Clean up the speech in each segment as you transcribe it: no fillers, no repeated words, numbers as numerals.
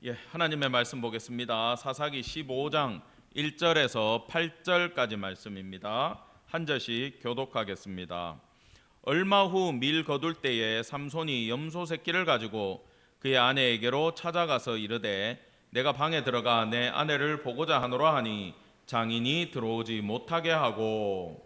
하나님의 말씀 보겠습니다. 사사기 15장 1절에서 8절까지 말씀입니다. 한 절씩 교독하겠습니다. 얼마 후 밀 거둘 때에 삼손이 염소 새끼를 가지고 그의 아내에게로 찾아가서 이르되 내가 방에 들어가 내 아내를 보고자 하노라 하니 장인이 들어오지 못하게 하고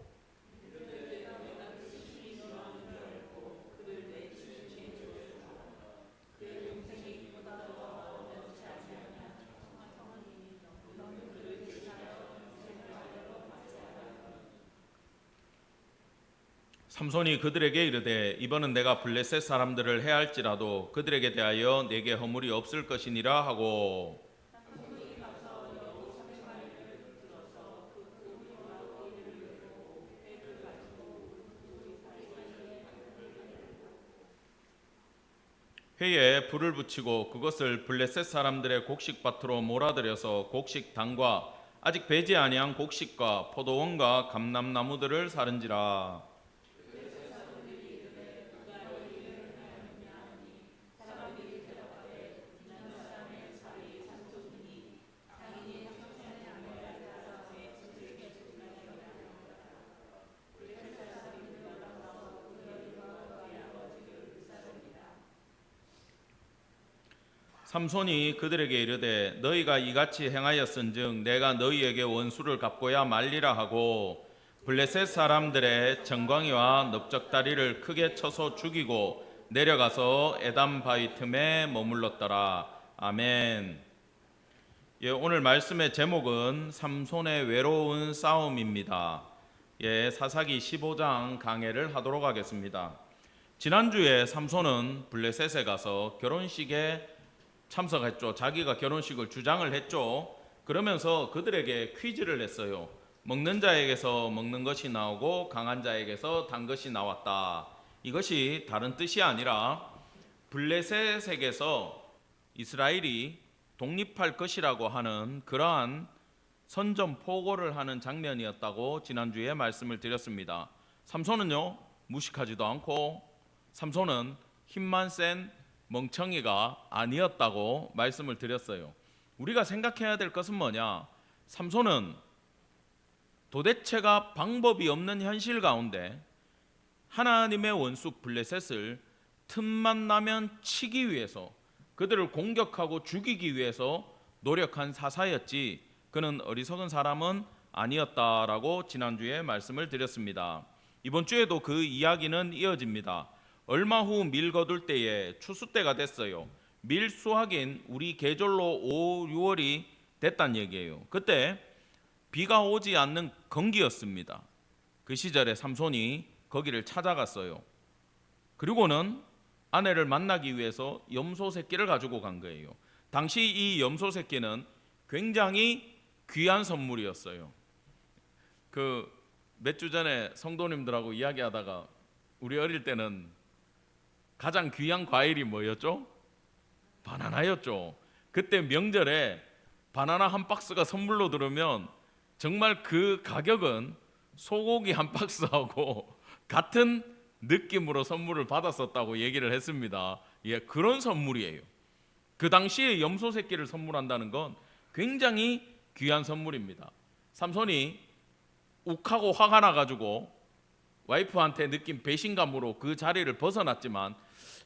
삼손이 그들에게 이르되 이번은 내가 블레셋 사람들을 해할지라도 그들에게 대하여 내게 허물이 없을 것이니라 하고 회에 불을 붙이고 그것을 블레셋 사람들의 곡식밭으로 몰아들여서 곡식당과 아직 배지 아니한 곡식과 포도원과 감람나무들을 사른지라. 삼손이 그들에게 이르되 너희가 이같이 행하였은즉 내가 너희에게 원수를 갚고야 말리라 하고 블레셋 사람들의 정광이와 넓적다리를 크게 쳐서 죽이고 내려가서 에담 바위 틈에 머물렀더라. 아멘. 오늘 말씀의 제목은 삼손의 외로운 싸움입니다. 사사기 15장 강해를 하도록 하겠습니다. 지난주에 삼손은 블레셋에 가서 결혼식에 참석했죠. 자기가 결혼식을 주장을 했죠. 그러면서 그들에게 퀴즈를 냈어요. 먹는 자에게서 먹는 것이 나오고 강한 자에게서 단 것이 나왔다. 이것이 다른 뜻이 아니라 블레셋에게서 이스라엘이 독립할 것이라고 하는 그러한 선전포고를 하는 장면이었다고 지난주에 말씀을 드렸습니다. 삼손은요, 무식하지도 않고 삼손은 힘만 센 멍청이가 아니었다고 말씀을 드렸어요. 우리가 생각해야 될 것은 뭐냐? 삼손은 도대체가 방법이 없는 현실 가운데 하나님의 원수 블레셋을 틈만 나면 치기 위해서 그들을 공격하고 죽이기 위해서 노력한 사사였지 그는 어리석은 사람은 아니었다라고 지난주에 말씀을 드렸습니다. 이번 주에도 그 이야기는 이어집니다. 얼마 후 밀 거둘 때에 추수 때가 됐어요. 밀 수확인 우리 계절로 5, 6월이 됐단 얘기예요. 그때 비가 오지 않는 건기였습니다. 그 시절에 삼손이 거기를 찾아갔어요. 그리고는 아내를 만나기 위해서 염소 새끼를 가지고 간 거예요. 당시 이 염소 새끼는 굉장히 귀한 선물이었어요. 몇 주 전에 성도님들하고 이야기하다가 우리 어릴 때는 가장 귀한 과일이 뭐였죠? 바나나였죠. 그때 명절에 바나나 한 박스가 선물로 들으면 정말 그 가격은 소고기 한 박스하고 같은 느낌으로 선물을 받았었다고 얘기를 했습니다. 그런 선물이에요. 그 당시에 염소 새끼를 선물한다는 건 굉장히 귀한 선물입니다. 삼손이 욱하고 화가 나가지고 와이프한테 느낀 배신감으로 그 자리를 벗어났지만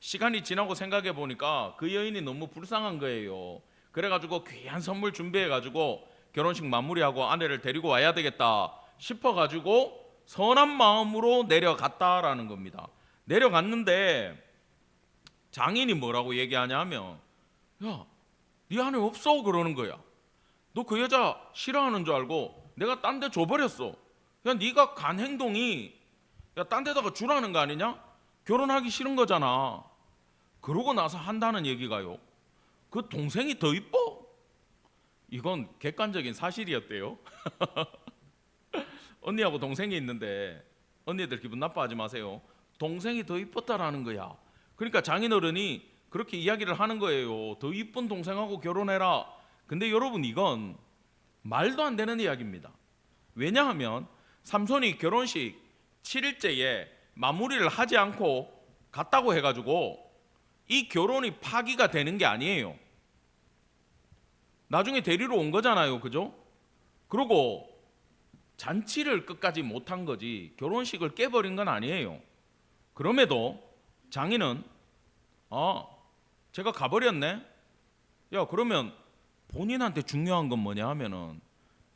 시간이 지나고 생각해 보니까 그 여인이 너무 불쌍한 거예요. 그래가지고 귀한 선물 준비해가지고 결혼식 마무리하고 아내를 데리고 와야 되겠다 싶어가지고 선한 마음으로 내려갔다라는 겁니다. 내려갔는데 장인이 뭐라고 얘기하냐면 야, 네 안에 없어 그러는 거야. 너 그 여자 싫어하는 줄 알고 내가 딴 데 줘버렸어. 야, 네가 간 행동이 딴 데다가 주라는 거 아니냐? 결혼하기 싫은 거잖아. 그러고 나서 한다는 얘기가요, 그 동생이 더 이뻐? 이건 객관적인 사실이었대요. 언니하고 동생이 있는데 언니들 기분 나빠하지 마세요. 동생이 더 이뻤다라는 거야. 그러니까 장인어른이 그렇게 이야기를 하는 거예요. 더 이쁜 동생하고 결혼해라. 근데 여러분, 이건 말도 안 되는 이야기입니다. 왜냐하면 삼손이 결혼식 7일째에 마무리를 하지 않고 갔다고 해가지고 이 결혼이 파기가 되는 게 아니에요. 나중에 데리러 온 거잖아요, 그죠? 그리고 잔치를 끝까지 못한 거지 결혼식을 깨버린 건 아니에요. 그럼에도 장인은 제가 가버렸네. 야, 그러면 본인한테 중요한 건 뭐냐 하면은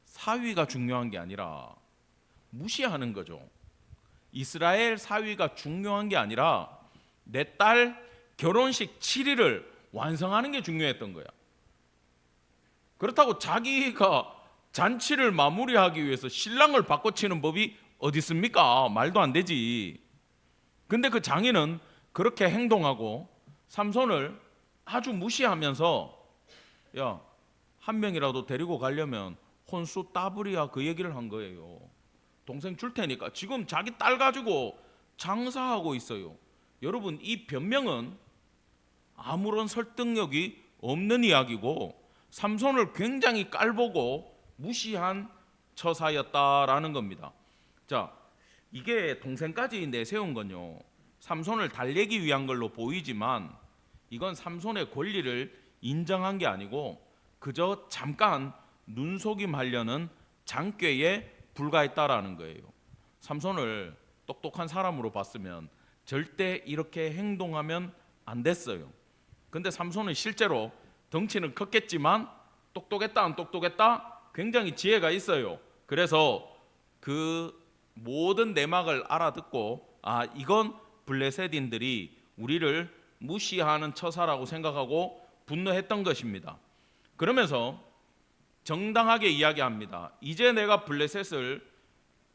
사위가 중요한 게 아니라 무시하는 거죠. 이스라엘 사위가 중요한 게 아니라 내 딸 결혼식 7일을 완성하는 게 중요했던 거야. 그렇다고 자기가 잔치를 마무리하기 위해서 신랑을 바꿔치는 법이 어디 있습니까? 말도 안 되지. 근데 그 장인은 그렇게 행동하고 삼손을 아주 무시하면서 야, 한 명이라도 데리고 가려면 혼수 따블이야, 그 얘기를 한 거예요. 동생 줄 테니까. 지금 자기 딸 가지고 장사하고 있어요. 여러분, 이 변명은 아무런 설득력이 없는 이야기고 삼손을 굉장히 깔보고 무시한 처사였다라는 겁니다. 자, 이게 동생까지 내세운 건요, 삼손을 달래기 위한 걸로 보이지만 이건 삼손의 권리를 인정한 게 아니고 그저 잠깐 눈속임하려는 장꾀에 불과했다라는 거예요. 삼손을 똑똑한 사람으로 봤으면 절대 이렇게 행동하면 안 됐어요. 근데 삼손은 실제로 덩치는 컸겠지만 똑똑했다 안 똑똑했다? 굉장히 지혜가 있어요. 그래서 그 모든 내막을 알아듣고 이건 블레셋인들이 우리를 무시하는 처사라고 생각하고 분노했던 것입니다. 그러면서 정당하게 이야기합니다. 이제 내가 블레셋을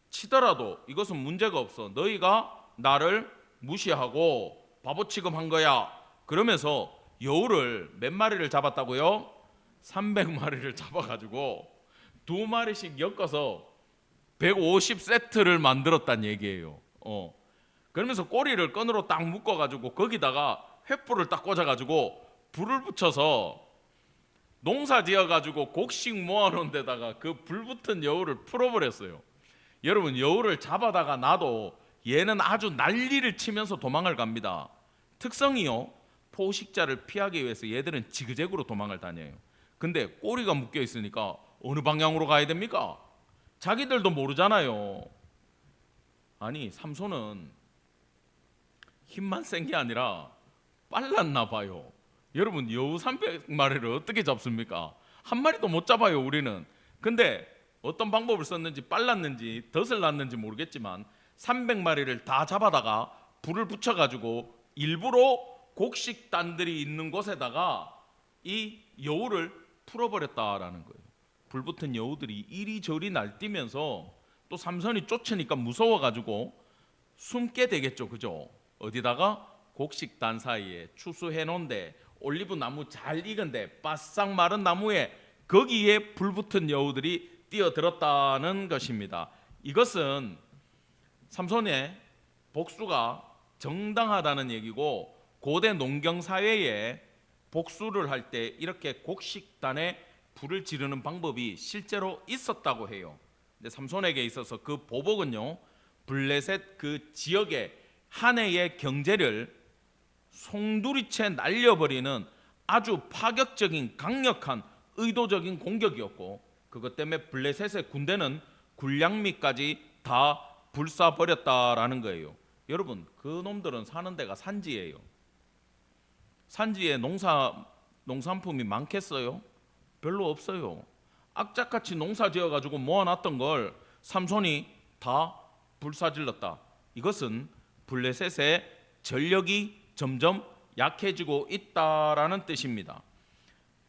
치더라도 이것은 문제가 없어. 너희가 나를 무시하고 바보 취급한 거야. 그러면서 여우를 몇 마리를 잡았다고요? 300마리를 잡아가지고 2마리씩 엮어서 150세트를 만들었단 얘기예요. 그러면서 꼬리를 끈으로 딱 묶어가지고 거기다가 횃불을 딱 꽂아가지고 불을 붙여서 농사 지어가지고 곡식 모아놓은 데다가 그 불붙은 여우를 풀어버렸어요. 여러분, 여우를 잡아다가 놔도 얘는 아주 난리를 치면서 도망을 갑니다. 특성이요, 포식자를 피하기 위해서 얘들은 지그재그로 도망을 다녀요. 근데 꼬리가 묶여 있으니까 어느 방향으로 가야 됩니까? 자기들도 모르잖아요. 아니, 삼손은 힘만 센 게 아니라 빨랐나 봐요. 여러분, 여우 300마리를 어떻게 잡습니까? 한 마리도 못 잡아요, 우리는. 근데 어떤 방법을 썼는지 빨랐는지 덫을 놨는지 모르겠지만 300마리를 다 잡아다가 불을 붙여가지고 일부러 곡식단들이 있는 곳에다가 이 여우를 풀어버렸다라는 거예요. 불붙은 여우들이 이리저리 날뛰면서 또 삼손이 쫓으니까 무서워가지고 숨게 되겠죠, 그죠? 어디다가? 곡식단 사이에 추수해 놓은데 올리브 나무 잘 익은데 바싹 마른 나무에 거기에 불붙은 여우들이 뛰어들었다는 것입니다. 이것은 삼손의 복수가 정당하다는 얘기고 고대 농경 사회에 복수를 할 때 이렇게 곡식단에 불을 지르는 방법이 실제로 있었다고 해요. 근데 삼손에게 있어서 그 보복은요, 블레셋 그 지역의 한 해의 경제를 송두리째 날려버리는 아주 파격적인 강력한 의도적인 공격이었고, 그것 때문에 블레셋의 군대는 굴량미까지 다 불사버렸다라는 거예요. 여러분, 그 놈들은 사는 데가 산지예요. 산지에 농산품이 많겠어요? 별로 없어요. 악착같이 농사 지어가지고 모아놨던 걸 삼손이 다 불사질렀다. 이것은 블레셋의 전력이 점점 약해지고 있다라는 뜻입니다.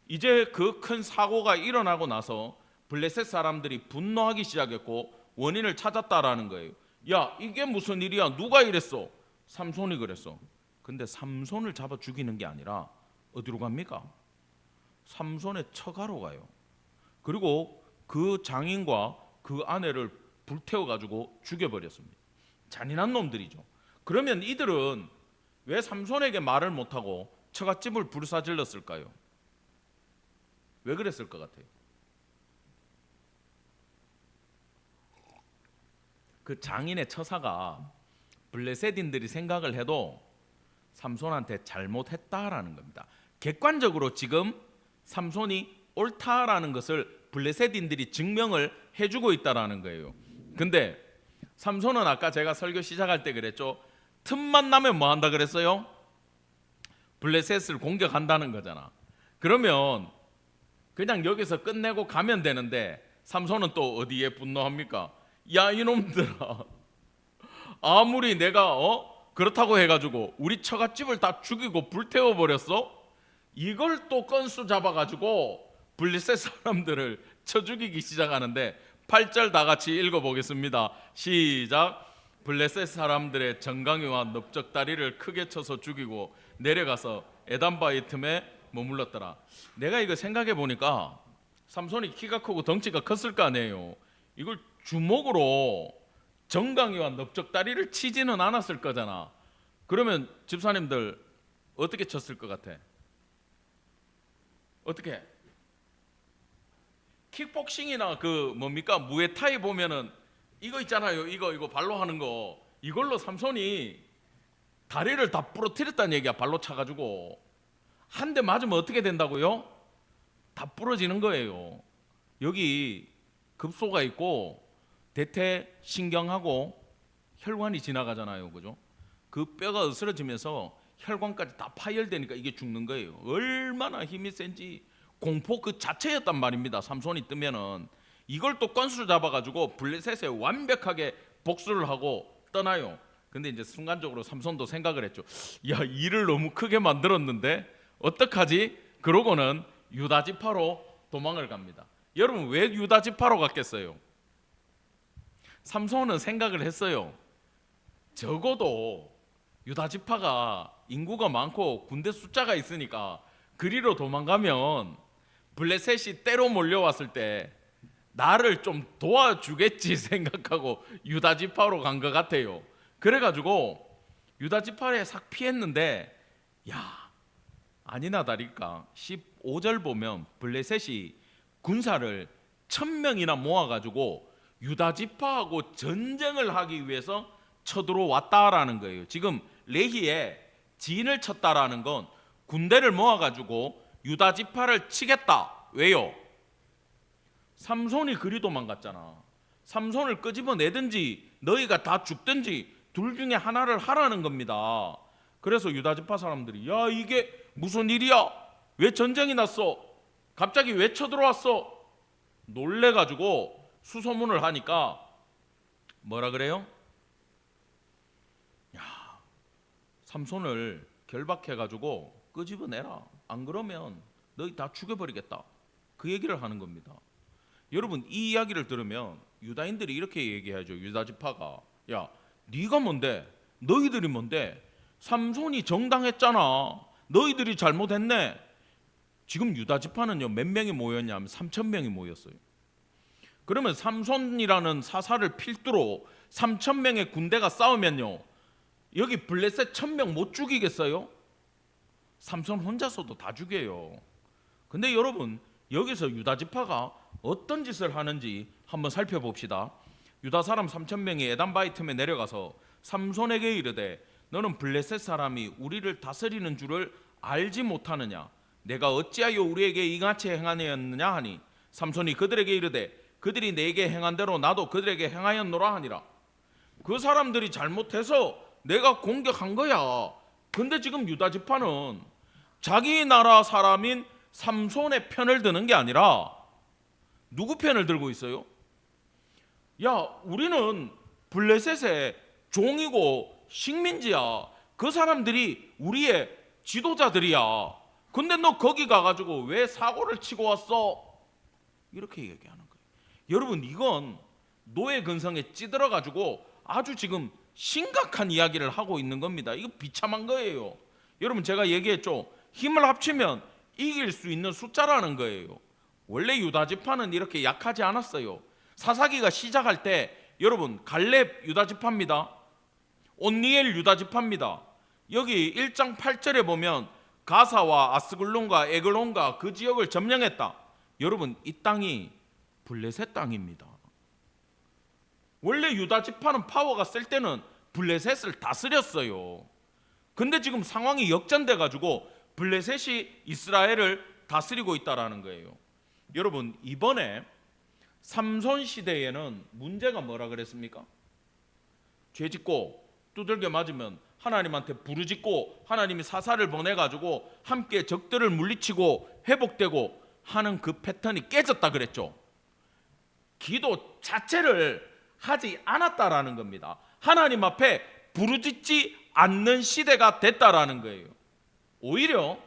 이제 그 큰 사고가 일어나고 나서 블레셋 사람들이 분노하기 시작했고 원인을 찾았다라는 거예요. 야, 이게 무슨 일이야? 누가 이랬어? 삼손이 그랬어. 근데 삼손을 잡아 죽이는 게 아니라 어디로 갑니까? 삼손의 처가로 가요. 그리고 그 장인과 그 아내를 불태워가지고 죽여버렸습니다. 잔인한 놈들이죠. 그러면 이들은 왜 삼손에게 말을 못하고 처갓집을 불사질렀을까요? 왜 그랬을 것 같아요? 그 장인의 처사가 블레셋인들이 생각을 해도 삼손한테 잘못했다라는 겁니다. 객관적으로 지금 삼손이 옳다라는 것을 블레셋인들이 증명을 해주고 있다라는 거예요. 근데 삼손은 아까 제가 설교 시작할 때 그랬죠. 틈만 나면 뭐 한다 그랬어요? 블레셋을 공격한다는 거잖아. 그러면 그냥 여기서 끝내고 가면 되는데 삼손은 또 어디에 분노합니까? 야 이놈들아, 아무리 내가 그렇다고 해가지고 우리 처갓집을 다 죽이고 불태워버렸어? 이걸 또 건수 잡아가지고 블레셋 사람들을 쳐 죽이기 시작하는데 8절 다 같이 읽어보겠습니다. 시작. 블레셋 사람들의 정강이와 넓적다리를 크게 쳐서 죽이고 내려가서 에단바위 틈에 머물렀더라. 내가 이거 생각해 보니까 삼손이 키가 크고 덩치가 컸을 거 아니에요. 이걸 주먹으로 정강이와 넓적다리를 치지는 않았을 거잖아. 그러면 집사님들 어떻게 쳤을 것 같아? 어떻게? 킥복싱이나 그 뭡니까 무에타이 보면은 이거 있잖아요. 이거 발로 하는 거. 이걸로 삼손이 다리를 다 부러뜨렸다는 얘기야. 발로 차가지고 한 대 맞으면 어떻게 된다고요? 다 부러지는 거예요. 여기 급소가 있고 대퇴신경하고 혈관이 지나가잖아요, 그죠? 그 뼈가 으스러지면서 혈관까지 다 파열되니까 이게 죽는 거예요. 얼마나 힘이 센지 공포 그 자체였단 말입니다. 삼손이 뜨면은 이걸 또 건수를 잡아가지고 블레셋에 완벽하게 복수를 하고 떠나요. 근데 이제 순간적으로 삼손도 생각을 했죠. 야, 일을 너무 크게 만들었는데 어떡하지? 그러고는 유다 지파로 도망을 갑니다. 여러분 왜 유다 지파로 갔겠어요? 삼손은 생각을 했어요. 적어도 유다 지파가 인구가 많고 군대 숫자가 있으니까 그리로 도망가면 블레셋이 때로 몰려왔을 때 나를 좀 도와주겠지 생각하고 유다 지파로 간 것 같아요. 그래가지고 유다 지파에 싹 피했는데 야 아니나 다를까 15절 보면 블레셋이 군사를 1000명이나 모아가지고 유다 지파하고 전쟁을 하기 위해서 쳐들어왔다라는 거예요. 지금 레히에 진을 쳤다라는 건 군대를 모아가지고 유다 지파를 치겠다. 왜요? 삼손이 그리 도망갔잖아. 삼손을 끄집어내든지 너희가 다 죽든지 둘 중에 하나를 하라는 겁니다. 그래서 유다 지파 사람들이 야 이게 무슨 일이야? 왜 전쟁이 났어? 갑자기 왜 쳐들어왔어? 놀래가지고 수소문을 하니까 뭐라 그래요? 야 삼손을 결박해가지고 끄집어내라. 안 그러면 너희 다 죽여버리겠다. 그 얘기를 하는 겁니다. 여러분 이 이야기를 들으면 유다인들이 이렇게 얘기하죠. 유다 지파가 야 네가 뭔데? 너희들이 뭔데? 삼손이 정당했잖아. 너희들이 잘못했네. 지금 유다 지파는요 몇 명이 모였냐면 3000명이 모였어요. 그러면 삼손이라는 사사를 필두로 3000명의 군대가 싸우면요 여기 블레셋 1000명 못 죽이겠어요? 삼손 혼자서도 다 죽여요. 근데 여러분 여기서 유다 지파가 어떤 짓을 하는지 한번 살펴봅시다. 유다 사람 3000명이 에단바위 틈에 내려가서 삼손에게 이르되 너는 블레셋 사람이 우리를 다스리는 줄을 알지 못하느냐? 내가 어찌하여 우리에게 이같이 행하였느냐 하니 삼손이 그들에게 이르되 그들이 내게 행한 대로 나도 그들에게 행하였노라 하니라. 그 사람들이 잘못해서 내가 공격한 거야. 근데 지금 유다 지파는 자기 나라 사람인 삼손의 편을 드는 게 아니라 누구 편을 들고 있어요? 야 우리는 블레셋의 종이고 식민지야. 그 사람들이 우리의 지도자들이야. 근데 너 거기 가가지고 왜 사고를 치고 왔어? 이렇게 얘기하는 거예요. 여러분 이건 노예 근성에 찌들어가지고 아주 지금 심각한 이야기를 하고 있는 겁니다. 이거 비참한 거예요. 여러분 제가 얘기했죠. 힘을 합치면 이길 수 있는 숫자라는 거예요. 원래 유다 지파는 이렇게 약하지 않았어요. 사사기가 시작할 때 여러분 갈렙 유다 지파입니다. 온니엘 유다 지파입니다. 여기 1장 8절에 보면 가사와 아스글론과 에글론과 그 지역을 점령했다. 여러분 이 땅이 블레셋 땅입니다. 원래 유다 지파는 파워가 셀 때는 블레셋을 다스렸어요. 근데 지금 상황이 역전돼 가지고 블레셋이 이스라엘을 다스리고 있다라는 거예요. 여러분 이번에 삼손 시대에는 문제가 뭐라 그랬습니까? 죄짓고 두들겨 맞으면 하나님한테 부르짖고 하나님이 사사를 보내가지고 함께 적들을 물리치고 회복되고 하는 그 패턴이 깨졌다 그랬죠. 기도 자체를 하지 않았다라는 겁니다. 하나님 앞에 부르짖지 않는 시대가 됐다라는 거예요. 오히려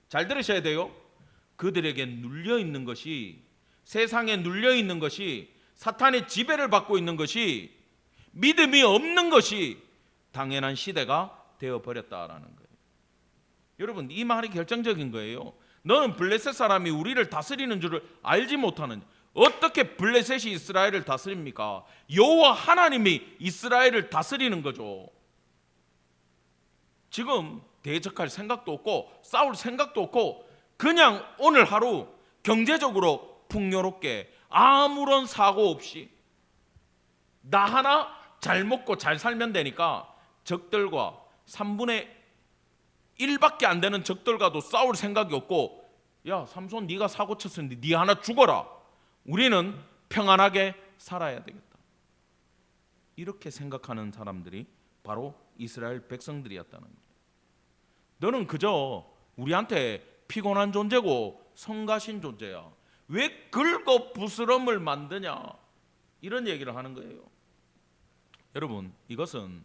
잘 들으셔야 돼요. 그들에게 눌려있는 것이, 세상에 눌려있는 것이, 사탄의 지배를 받고 있는 것이, 믿음이 없는 것이 당연한 시대가 되어버렸다라는 거예요. 여러분 이 말이 결정적인 거예요. 너는 블레셋 사람이 우리를 다스리는 줄을 알지 못하는, 어떻게 블레셋이 이스라엘을 다스립니까? 여호와 하나님이 이스라엘을 다스리는 거죠. 지금 대적할 생각도 없고 싸울 생각도 없고 그냥 오늘 하루 경제적으로 풍요롭게 아무런 사고 없이 나 하나 잘 먹고 잘 살면 되니까 적들과 3분의 1밖에 안 되는 적들과도 싸울 생각이 없고, 야 삼손 네가 사고 쳤으니 네 하나 죽어라, 우리는 평안하게 살아야 되겠다, 이렇게 생각하는 사람들이 바로 이스라엘 백성들이었다는 거예요. 너는 그저 우리한테 피곤한 존재고 성가신 존재야, 왜 긁어 부스럼을 만드냐, 이런 얘기를 하는 거예요. 여러분 이것은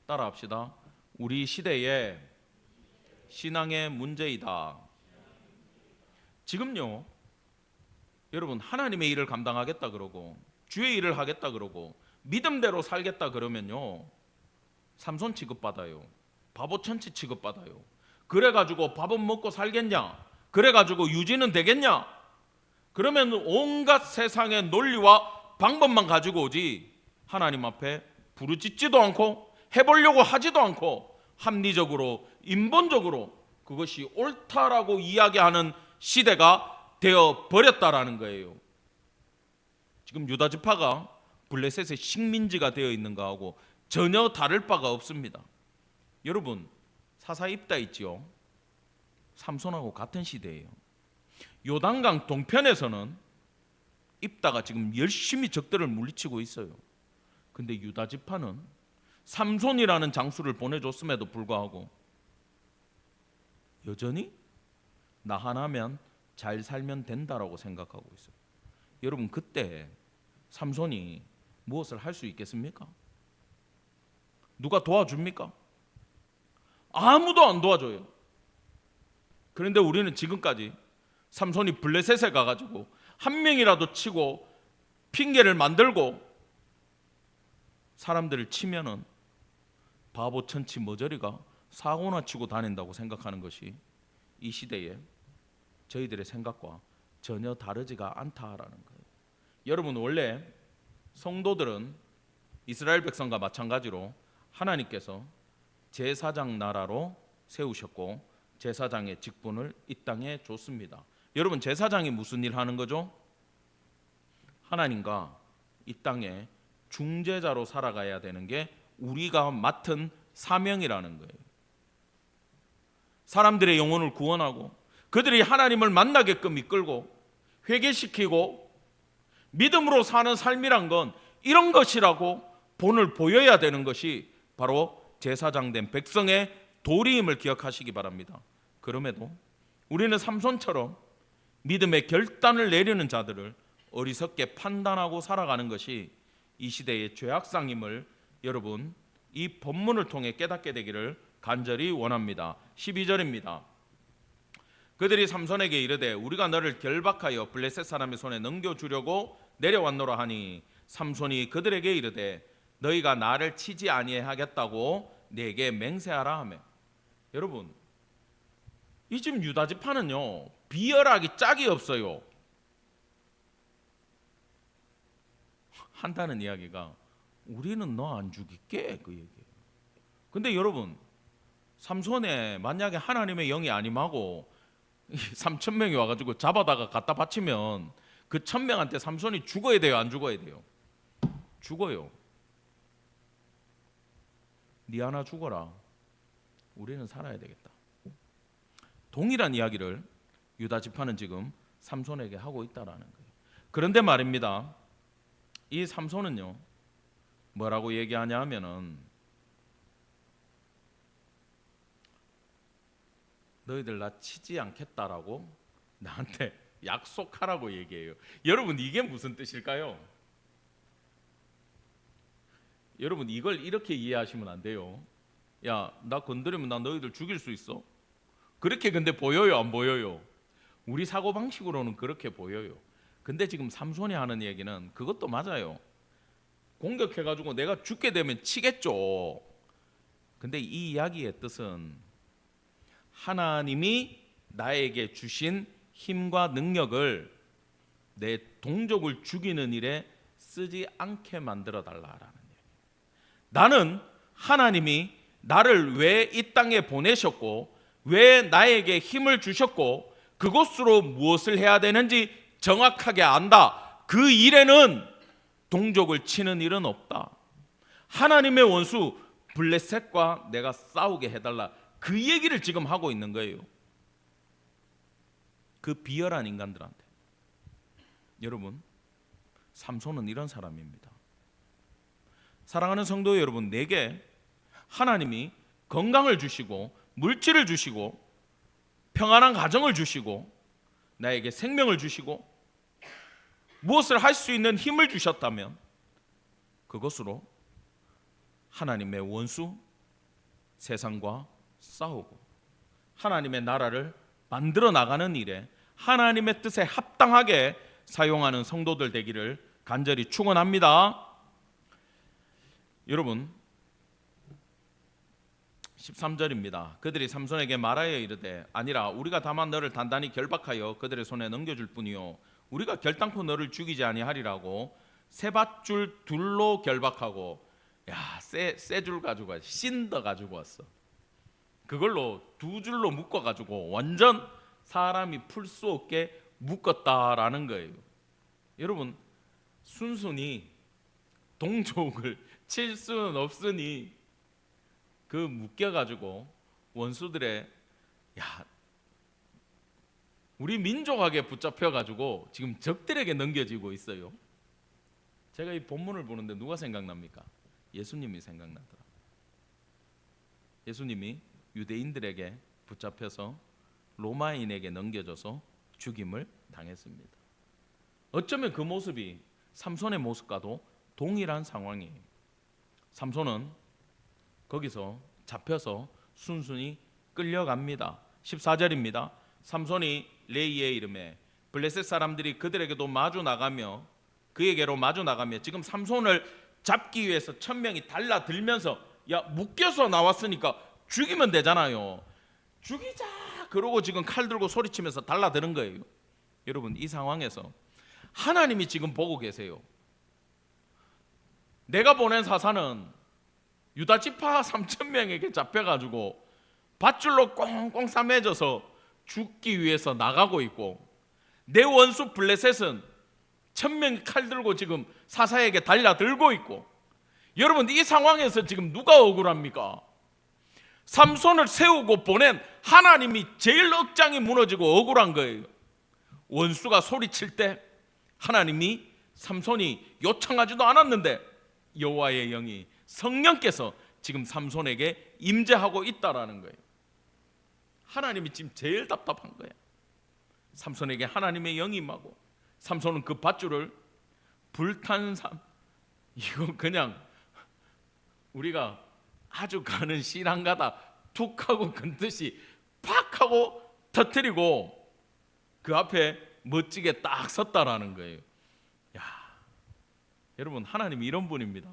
따라합시다. 우리 시대의 신앙의 문제이다. 지금요 여러분 하나님의 일을 감당하겠다 그러고 주의 일을 하겠다 그러고 믿음대로 살겠다 그러면요 삼손 취급받아요. 바보천치 취급받아요. 그래가지고 밥은 먹고 살겠냐, 그래가지고 유지는 되겠냐, 그러면 온갖 세상의 논리와 방법만 가지고 오지 하나님 앞에 부르짖지도 않고 해보려고 하지도 않고 합리적으로 인본적으로 그것이 옳다라고 이야기하는 시대가 되어버렸다라는 거예요. 지금 유다 지파가 블레셋의 식민지가 되어 있는 거하고 전혀 다를 바가 없습니다. 여러분 사사 입다 있지요. 삼손하고 같은 시대예요. 요단강 동편에서는 입다가 지금 열심히 적들을 물리치고 있어요. 근데 유다 지파는 삼손이라는 장수를 보내줬음에도 불구하고 여전히 나 하나면 잘 살면 된다라고 생각하고 있어요. 여러분 그때 삼손이 무엇을 할 수 있겠습니까? 누가 도와줍니까? 아무도 안 도와줘요. 그런데 우리는 지금까지 삼손이 블레셋에 가가지고 한 명이라도 치고 핑계를 만들고 사람들을 치면은 바보 천치 머저리가 사고나 치고 다닌다고 생각하는 것이 이 시대에 저희들의 생각과 전혀 다르지가 않다라는 거예요. 여러분 원래 성도들은 이스라엘 백성과 마찬가지로 하나님께서 제사장 나라로 세우셨고 제사장의 직분을 이 땅에 줬습니다. 여러분 제사장이 무슨 일 하는 거죠? 하나님과 이 땅에 중재자로 살아가야 되는 게 우리가 맡은 사명이라는 거예요. 사람들의 영혼을 구원하고 그들이 하나님을 만나게끔 이끌고 회개시키고 믿음으로 사는 삶이란 건 이런 것이라고 본을 보여야 되는 것이 바로 제사장 된 백성의 도리임을 기억하시기 바랍니다. 그럼에도 우리는 삼손처럼 믿음의 결단을 내리는 자들을 어리석게 판단하고 살아가는 것이 이 시대의 죄악상임을 여러분 이 본문을 통해 깨닫게 되기를 간절히 원합니다. 12절입니다. 그들이 삼손에게 이르되 우리가 너를 결박하여 블레셋 사람의 손에 넘겨주려고 내려왔노라 하니 삼손이 그들에게 이르되 너희가 나를 치지 아니하겠다고 내게 맹세하라 하며. 여러분 이 집 유다 지파는요 비열하기 짝이 없어요. 한다는 이야기가 우리는 너 안 죽일게 그 얘기예요. 근데 여러분 삼손에 만약에 하나님의 영이 아님하고 3,000명이 와가지고 잡아다가 갖다 바치면 그 1,000명한테 삼손이 죽어야 돼요, 안 죽어야 돼요? 죽어요. 네 하나 죽어라, 우리는 살아야 되겠다. 동일한 이야기를 유다 지파는 지금 삼손에게 하고 있다라는 거예요. 그런데 말입니다. 이 삼손은요, 뭐라고 얘기하냐 하면은 너희들 나 치지 않겠다라고 나한테 약속하라고 얘기해요. 여러분, 이게 무슨 뜻일까요? 여러분, 이걸 이렇게 이해하시면 안 돼요. 야, 나 건드리면 나 너희들 죽일 수 있어? 그렇게 근데 보여요, 안 보여요? 우리 사고방식으로는 그렇게 보여요. 근데 지금 삼손이 하는 얘기는 그것도 맞아요. 공격해가지고 내가 죽게 되면 치겠죠. 근데 이 이야기의 뜻은 하나님이 나에게 주신 힘과 능력을 내 동족을 죽이는 일에 쓰지 않게 만들어 달라라는 얘기예요. 나는 하나님이 나를 왜 이 땅에 보내셨고 왜 나에게 힘을 주셨고 그것으로 무엇을 해야 되는지 정확하게 안다. 그 일에는 동족을 치는 일은 없다. 하나님의 원수 블레셋과 내가 싸우게 해달라. 그 얘기를 지금 하고 있는 거예요. 그 비열한 인간들한테. 여러분, 삼손은 이런 사람입니다. 사랑하는 성도 여러분, 내게 하나님이 건강을 주시고 물질을 주시고 평안한 가정을 주시고 나에게 생명을 주시고 무엇을 할 수 있는 힘을 주셨다면 그것으로 하나님의 원수 세상과 싸우고 하나님의 나라를 만들어 나가는 일에 하나님의 뜻에 합당하게 사용하는 성도들 되기를 간절히 축원합니다. 여러분, 13절입니다. 그들이 삼손에게 말하여 이르되 아니라 우리가 다만 너를 단단히 결박하여 그들의 손에 넘겨줄 뿐이요 우리가 결단코 너를 죽이지 아니하리라고 세 밧줄 둘로 결박하고, 야, 세 줄 가지고 왔어. 신더 가지고 왔어. 그걸로 두 줄로 묶어 가지고 완전 사람이 풀 수 없게 묶었다라는 거예요. 여러분, 순순히 동족을 칠 수는 없으니 그 묶여가지고 원수들의, 야, 우리 민족에게 붙잡혀가지고 지금 적들에게 넘겨지고 있어요. 제가 이 본문을 보는데 누가 생각납니까? 예수님이 생각나더라. 예수님이 유대인들에게 붙잡혀서 로마인에게 넘겨져서 죽임을 당했습니다. 어쩌면 그 모습이 삼손의 모습과도 동일한 상황이에요. 삼손은 거기서 잡혀서 순순히 끌려갑니다. 14절입니다. 삼손이 레이의 이름에 블레셋 사람들이 그들에게도 마주 나가며 그에게로 마주 나가며 지금 삼손을 잡기 위해서 1000명이 달라들면서, 야, 묶여서 나왔으니까 죽이면 되잖아요. 죽이자. 그러고 지금 칼 들고 소리치면서 달라드는 거예요. 여러분, 이 상황에서 하나님이 지금 보고 계세요. 내가 보낸 사사는 유다 지파 3000명에게 잡혀가지고 밧줄로 꽁꽁 싸매져서 죽기 위해서 나가고 있고, 내 원수 블레셋은 1000명이 칼 들고 지금 사사에게 달려들고 있고, 여러분, 이 상황에서 지금 누가 억울합니까? 삼손을 세우고 보낸 하나님이 제일 억장이 무너지고 억울한 거예요. 원수가 소리칠 때 하나님이 삼손이 요청하지도 않았는데 여호와의 영이 성령께서 지금 삼손에게 임재하고 있다라는 거예요. 하나님이 지금 제일 답답한 거예요. 삼손에게 하나님의 영이 임하고 삼손은 그 밧줄을 불탄 이거 그냥 우리가 아주 가는 신앙가다 툭 하고 건듯이 팍 하고 터뜨리고 그 앞에 멋지게 딱 섰다라는 거예요. 야, 여러분, 하나님이 이런 분입니다.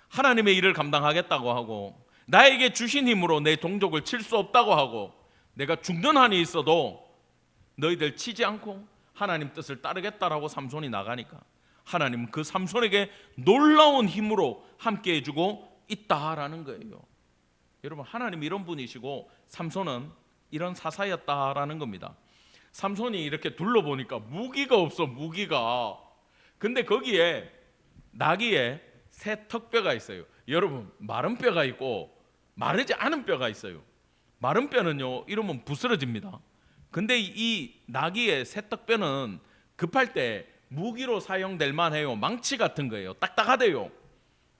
하나님의 일을 감당하겠다고 하고 나에게 주신 힘으로 내 동족을 칠 수 없다고 하고 내가 죽는 한이 있어도 너희들 치지 않고 하나님 뜻을 따르겠다라고 삼손이 나가니까 하나님은 그 삼손에게 놀라운 힘으로 함께 해주고 있다라는 거예요. 여러분, 하나님 이런 분이시고 삼손은 이런 사사였다라는 겁니다. 삼손이 이렇게 둘러보니까 무기가 없어, 무기가. 근데 거기에 나귀에 새 턱뼈가 있어요. 여러분, 마른 뼈가 있고 마르지 않은 뼈가 있어요. 마른 뼈는요, 이러면 부스러집니다. 근데 이 나귀의 새떡뼈는 급할 때 무기로 사용될 만해요. 망치 같은 거예요. 딱딱하대요.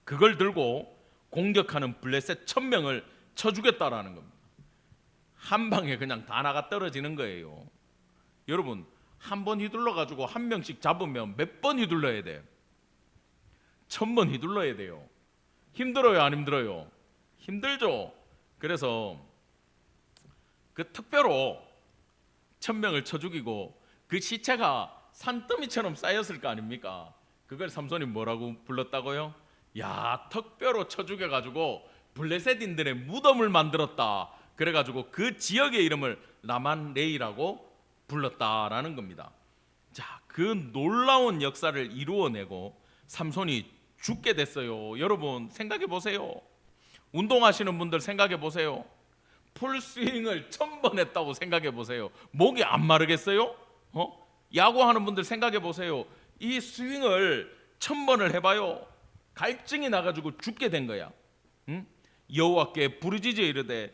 그걸 들고 공격하는 블레셋 1000명을 쳐 죽였다라는 겁니다. 한 방에 그냥 다 나가 떨어지는 거예요. 여러분, 한 번 휘둘러 가지고 한 명씩 잡으면 몇 번 휘둘러야 돼? 1000번 휘둘러야 돼요. 힘들어요, 안 힘들어요? 힘들죠. 그래서 그 특별로 1000명을 쳐 죽이고 그 시체가 산더미처럼 쌓였을 거 아닙니까? 그걸 삼손이 뭐라고 불렀다고요? 야, 턱뼈로 쳐 죽여가지고 블레셋인들의 무덤을 만들었다. 그래가지고 그 지역의 이름을 라만레이라고 불렀다라는 겁니다. 자, 그 놀라운 역사를 이루어내고 삼손이 죽게 됐어요. 여러분 생각해 보세요. 운동하시는 분들 생각해 보세요. 풀스윙을 1000번 했다고 생각해 보세요. 목이 안 마르겠어요? 야구하는 분들 생각해 보세요. 이 스윙을 1000번을 해봐요. 갈증이 나가지고 죽게 된 거야. 여호와께 부르짖어 이르되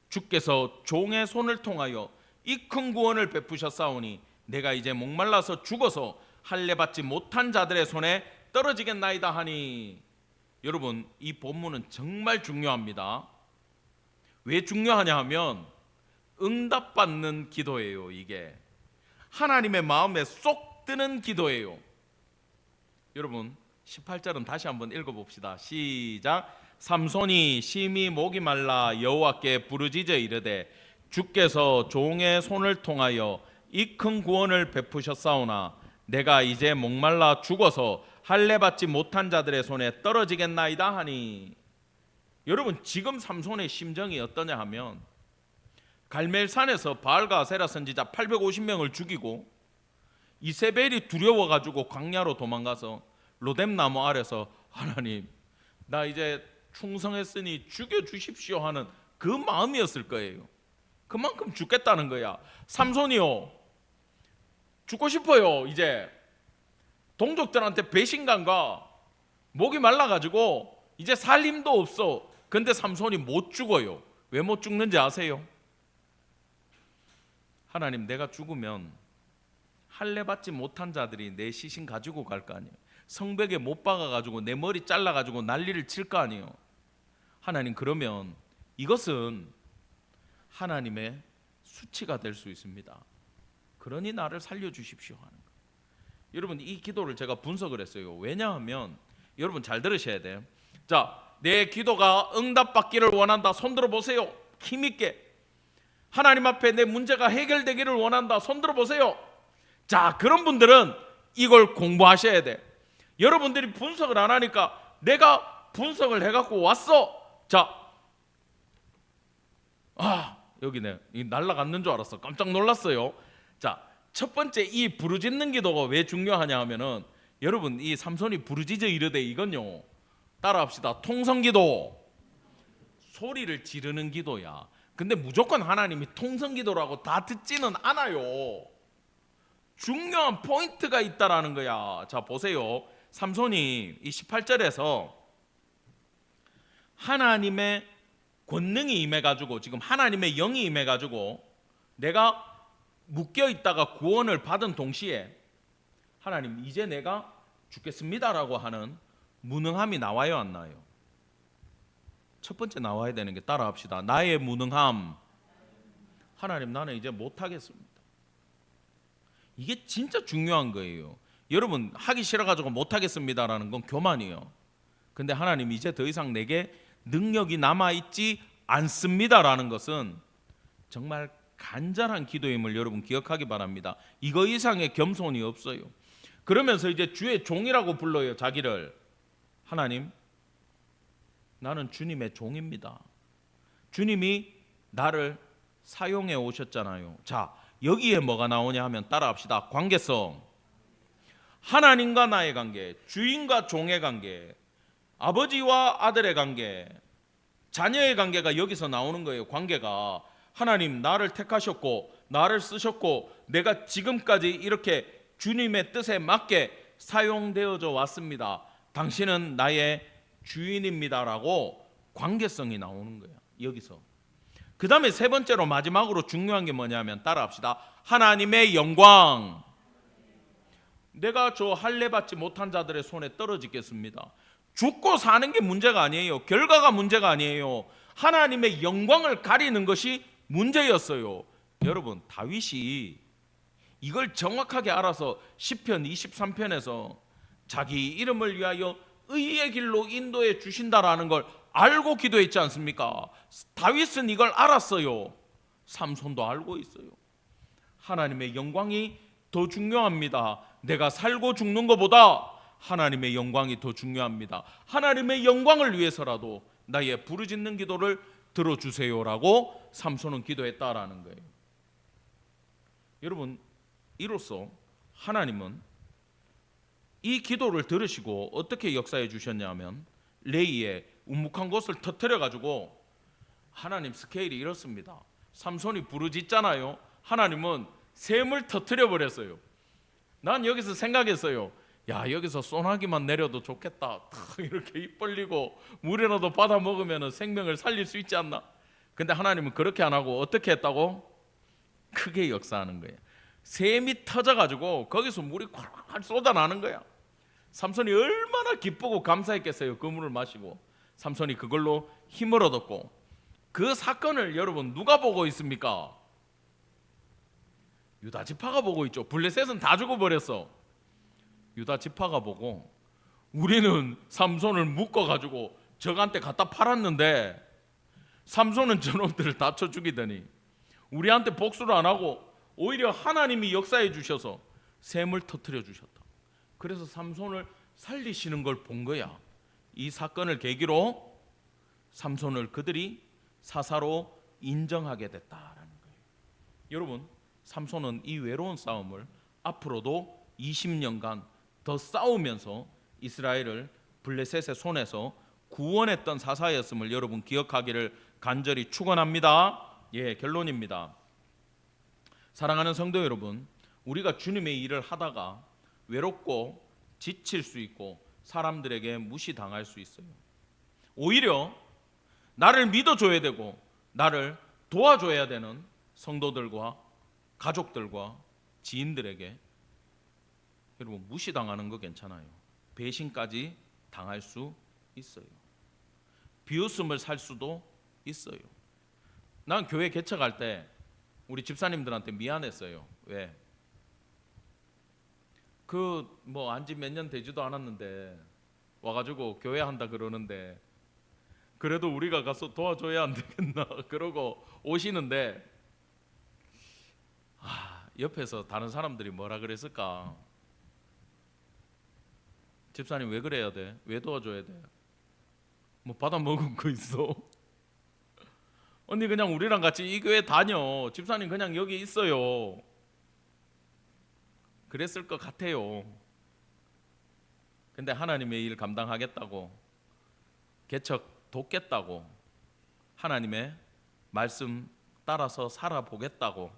주께서 종의 손을 통하여 이 큰 구원을 베푸셨사오니 내가 이제 목말라서 죽어서 할례 받지 못한 자들의 손에 떨어지겠나이다 하니. 여러분, 이 본문은 정말 중요합니다. 왜 중요하냐 하면 응답받는 기도예요. 이게 하나님의 마음에 쏙 드는 기도예요. 여러분 18절은 다시 한번 읽어봅시다. 시작. 삼손이 심히 목이 말라 여호와께 부르짖어 이르되 주께서 종의 손을 통하여 이 큰 구원을 베푸셨사오나 내가 이제 목말라 죽어서 할례 받지 못한 자들의 손에 떨어지겠나이다 하니. 여러분, 지금 삼손의 심정이 어떠냐 하면 갈멜산에서 바알과 아세라 선지자 850명을 죽이고 이세벨이 두려워가지고 광야로 도망가서 로뎀나무 아래서 하나님 나 이제 충성했으니 죽여주십시오 하는 그 마음이었을 거예요. 그만큼 죽겠다는 거야. 삼손이요, 죽고 싶어요. 이제 동족들한테 배신감과 목이 말라가지고 이제 살 힘도 없어. 근데 삼손이 못 죽어요. 왜 못 죽는지 아세요? 하나님, 내가 죽으면 할례 받지 못한 자들이 내 시신 가지고 갈 거 아니에요. 성벽에 못 박아가지고 내 머리 잘라가지고 난리를 칠 거 아니에요. 하나님, 그러면 이것은 하나님의 수치가 될 수 있습니다. 그러니 나를 살려주십시오 하는 거예요. 여러분, 이 기도를 제가 분석을 했어요. 왜냐하면 여러분 잘 들으셔야 돼요. 자, 내 기도가 응답받기를 원한다. 손 들어보세요. 힘있게. 하나님 앞에 내 문제가 해결되기를 원한다. 손 들어보세요. 자, 그런 분들은 이걸 공부하셔야 돼. 여러분들이 분석을 안 하니까 내가 분석을 해갖고 왔어. 자, 여기네. 이 날라갔는 줄 알았어. 깜짝 놀랐어요. 자, 첫 번째 이 부르짖는 기도가 왜 중요하냐 하면은 여러분, 이 삼손이 부르짖어 이르되 이건요, 따라합시다. 통성기도, 소리를 지르는 기도야. 근데 무조건 하나님이 통성기도라고 다 듣지는 않아요. 중요한 포인트가 있다라는 거야. 자, 보세요. 삼손이 이 18절에서 하나님의 권능이 임해가지고, 지금 하나님의 영이 임해가지고 내가 묶여 있다가 구원을 받은 동시에 하나님 이제 내가 죽겠습니다라고 하는 무능함이 나와요, 안 나와요? 첫 번째 나와야 되는 게, 따라합시다. 나의 무능함. 하나님, 나는 이제 못하겠습니다. 이게 진짜 중요한 거예요. 여러분, 하기 싫어가지고 못하겠습니다라는 건 교만이에요. 근데 하나님 이제 더 이상 내게 능력이 남아있지 않습니다라는 것은 정말 간절한 기도임을 여러분 기억하기 바랍니다. 이거 이상의 겸손이 없어요. 그러면서 이제 주의 종이라고 불러요, 자기를. 하나님, 나는 주님의 종입니다. 주님이 나를 사용해 오셨잖아요. 자, 여기에 뭐가 나오냐 하면 따라합시다. 관계성. 하나님과 나의 관계, 주인과 종의 관계, 아버지와 아들의 관계, 자녀의 관계가 여기서 나오는 거예요. 관계가. 하나님, 나를 택하셨고 나를 쓰셨고 내가 지금까지 이렇게 주님의 뜻에 맞게 사용되어져 왔습니다. 당신은 나의 주인입니다라고 관계성이 나오는 거예요, 여기서. 그 다음에 세 번째로 마지막으로 중요한 게 뭐냐면 따라합시다. 하나님의 영광. 내가 저 할례 받지 못한 자들의 손에 떨어지겠습니다. 죽고 사는 게 문제가 아니에요. 결과가 문제가 아니에요. 하나님의 영광을 가리는 것이 문제였어요. 여러분, 다윗이 이걸 정확하게 알아서 시편 23편에서 자기 이름을 위하여 의의 길로 인도해 주신다라는 걸 알고 기도했지 않습니까? 다윗은 이걸 알았어요. 삼손도 알고 있어요. 하나님의 영광이 더 중요합니다. 내가 살고 죽는 것보다 하나님의 영광이 더 중요합니다. 하나님의 영광을 위해서라도 나의 부르짖는 기도를 들어주세요라고 삼손은 기도했다라는 거예요. 여러분, 이로써 하나님은 이 기도를 들으시고 어떻게 역사해 주셨냐면 레이의 우묵한 곳을 터뜨려 가지고, 하나님 스케일이 이렇습니다. 삼손이 부르짖잖아요. 하나님은 샘을 터뜨려 버렸어요. 난 여기서 생각했어요. 야, 여기서 소나기만 내려도 좋겠다. 이렇게 입 벌리고 물이라도 받아 먹으면 생명을 살릴 수 있지 않나. 근데 하나님은 그렇게 안 하고 어떻게 했다고? 크게 역사하는 거예요. 샘이 터져가지고 거기서 물이 콸콸 쏟아나는 거야. 삼손이 얼마나 기쁘고 감사했겠어요. 그 물을 마시고. 삼손이 그걸로 힘을 얻었고, 그 사건을 여러분 누가 보고 있습니까? 유다 지파가 보고 있죠. 블레셋은 다 죽어버렸어. 유다 지파가 보고, 우리는 삼손을 묶어가지고 적한테 갖다 팔았는데 삼손은 저놈들을 다쳐 죽이더니 우리한테 복수를 안 하고 오히려 하나님이 역사해 주셔서 샘을 터뜨려 주셨다. 그래서 삼손을 살리시는 걸 본 거야. 이 사건을 계기로 삼손을 그들이 사사로 인정하게 됐다라는 거예요. 여러분, 삼손은 이 외로운 싸움을 앞으로도 20년간 더 싸우면서 이스라엘을 블레셋의 손에서 구원했던 사사였음을 여러분 기억하기를 간절히 축원합니다. 예, 결론입니다. 사랑하는 성도 여러분, 우리가 주님의 일을 하다가 외롭고 지칠 수 있고 사람들에게 무시당할 수 있어요. 오히려 나를 믿어줘야 되고 나를 도와줘야 되는 성도들과 가족들과 지인들에게 여러분 무시당하는 거 괜찮아요. 배신까지 당할 수 있어요. 비웃음을 살 수도 있어요. 난 교회 개척할 때 우리 집사님들한테 미안했어요. 왜? 뭐 안지 몇 년 되지도 않았는데 와가지고 교회 한다 그러는데 그래도 우리가 가서 도와줘야 안 되겠나 그러고 오시는데, 옆에서 다른 사람들이 뭐라 그랬을까? 집사님 왜 그래야 돼? 왜 도와줘야 돼? 뭐 받아 먹은 거 있어? 언니 그냥 우리랑 같이 이 교회 다녀. 집사님 그냥 여기 있어요. 그랬을 것 같아요. 근데 하나님의 일 감당하겠다고, 개척 돕겠다고, 하나님의 말씀 따라서 살아보겠다고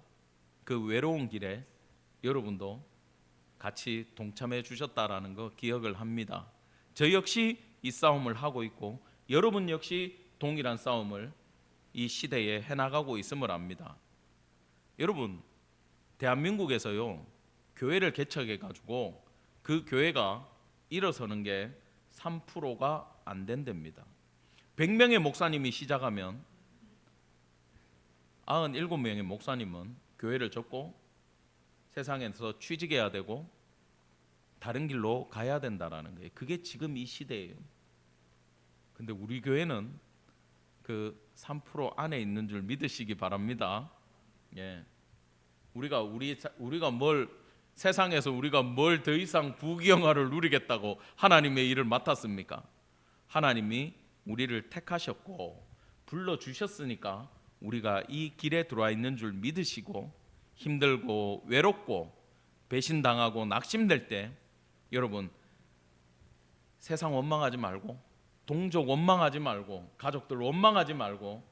그 외로운 길에 여러분도 같이 동참해 주셨다라는 거 기억을 합니다. 저 역시 이 싸움을 하고 있고 여러분 역시 동일한 싸움을 이 시대에 해나가고 있음을 압니다. 여러분, 대한민국에서요 교회를 개척해 가지고 그 교회가 일어서는 게 3%가 안 된답니다. 100명의 목사님이 시작하면 97명의 목사님은 교회를 접고 세상에서 취직해야 되고 다른 길로 가야 된다라는 거예요. 그게 지금 이 시대예요. 근데 우리 교회는 그 3% 안에 있는 줄 믿으시기 바랍니다. 예. 우리가 뭘 세상에서 우리가 뭘 더 이상 부귀영화를 누리겠다고 하나님의 일을 맡았습니까? 하나님이 우리를 택하셨고 불러 주셨으니까 우리가 이 길에 들어와 있는 줄 믿으시고 힘들고 외롭고 배신당하고 낙심될 때 여러분 세상 원망하지 말고 동족 원망하지 말고 가족들 원망하지 말고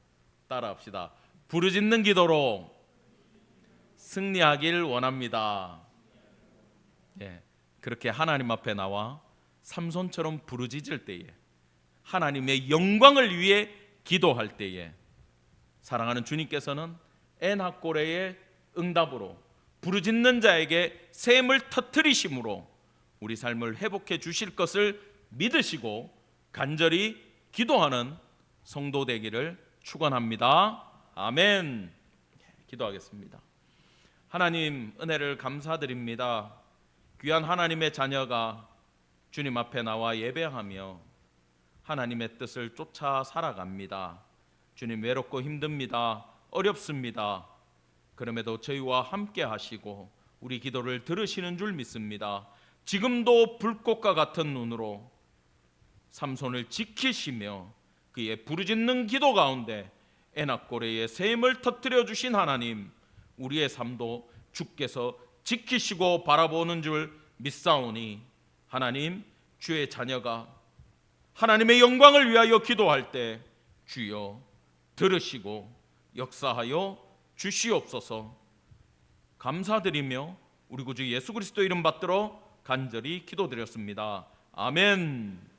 따라합시다. 부르짖는 기도로 승리하길 원합니다. 예, 그렇게 하나님 앞에 나와 삼손처럼 부르짖을 때에, 하나님의 영광을 위해 기도할 때에 사랑하는 주님께서는 에나꼬레의 응답으로 부르짖는 자에게 샘을 터뜨리심으로 우리 삶을 회복해 주실 것을 믿으시고 간절히 기도하는 성도 되기를 축원합니다. 아멘. 기도하겠습니다. 하나님, 은혜를 감사드립니다. 귀한 하나님의 자녀가 주님 앞에 나와 예배하며 하나님의 뜻을 쫓아 살아갑니다. 주님, 외롭고 힘듭니다. 어렵습니다. 그럼에도 저희와 함께 하시고 우리 기도를 들으시는 줄 믿습니다. 지금도 불꽃과 같은 눈으로 삼손을 지키시며 그의 부르짖는 기도 가운데 에나꼬레의 샘을 터뜨려 주신 하나님, 우리의 삶도 주께서 지키시고 바라보는 줄 믿사오니 하나님, 주의 자녀가 하나님의 영광을 위하여 기도할 때 주여 들으시고 역사하여 주시옵소서. 감사드리며 우리 구주 예수 그리스도 이름 받들어 간절히 기도드렸습니다. 아멘.